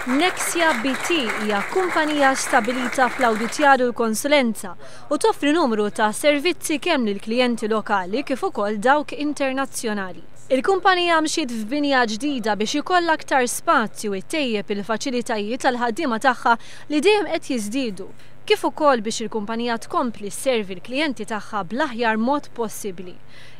Nexia BT hija kumpanija stabilita fl-awditjar u l-konsulenza u toffri numru ta' servizzi kemm lill-klijenti lokali kif ukoll dawk internazzjonali. Il-kumpanija mxiet f'binja ġdida biex ikollha aktar spazju u ttejjeb il-faċilitajiet tal-ħaddiema tagħha li dejjem qed jiżdiedu, kif ukoll biex il-kumpanija tkompli sservi l-klijenti tagħha bl-aħjar mod possibbli.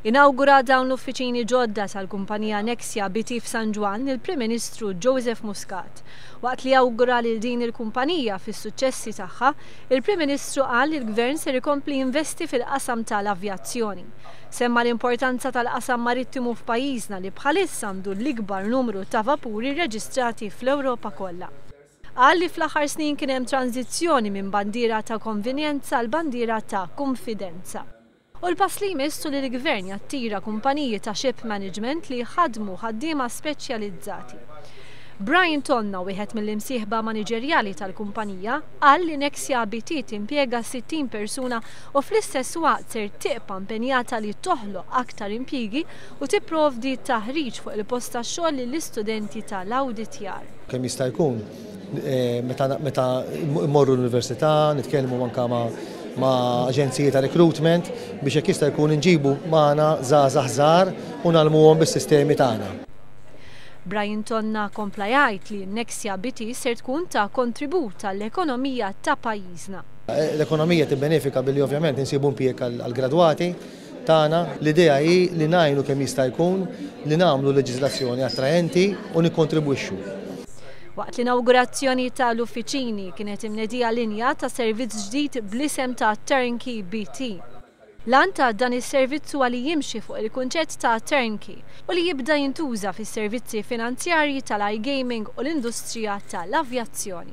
Inawgura dawn l-uffiċini ġodda tal-kumpanija Nexia BT f'San Ġwan il-Prim Ministru Joseph Muscat. Waqt li awgura lil din il-kumpanija fis-suċċessi tagħha, il-Prim Ministru qal li l-Gvern ser ikompli jinvesti fil-qasam tal-avjazzjoni. Semma l-importanza tal-qasam marittimu f'pajjiżna li bħalissa għandu l-ikbar numru ta' vapuri rreġistrati fl-Ewropa kollha. Qal li fl-aħħar snin kien hemm tranzizzjoni minn bandiera ta' konvenjenza għal bandiera ta' konfidenza. U l-pass li jmissu li l-Gvern jattira kumpaniji ta' ship management li jħaddmu ħaddiema speċjalizzati. Brian Tonna, wieħed mill-imsieħba maniġerjali tal-kumpanija, qal li Nexia BT timpjega 60 persuna u fl-istess waqt ser tibqa' impenjata li toħloq aktar impjiegi u tipprovdi taħriġ fuq il-post tax-xogħol lill-istudenti tal-awditjar. Kemm jista' jkun meta mmorru l-università, nitkellmu anke ma' aġenziji ta' recruitment biex jekk jista' jkun inġibu magħna żgħażagħ żgħar u nagħlmuhom bis-sistemi tagħna. Brian Tonna kompla jgħid li Nexia BT ser tkun ta' kontribut għall-ekonomija ta' pajjiżna. L-ekonomija tibbenefika billi ovvjament insibu impjieg għall-gradwati tagħna. L-idea hi li ngħinu kemm jista' jkun li nagħmlu leġiżlazzjoni attraenti u nikkontribwixxu. Waqt l-inaugurazzjoni tal-uffiċini kienet imnedija linja ta' servizz ġdid bl-isem ta' Turnkey BT. Lan ta' dan is-servizz huwa li jimxi fuq il-kunċett ta' turnkey u li jibda jintuża fis-servizzi finanzjarji tal-iGaming u l-industrija tal-avjazzjoni.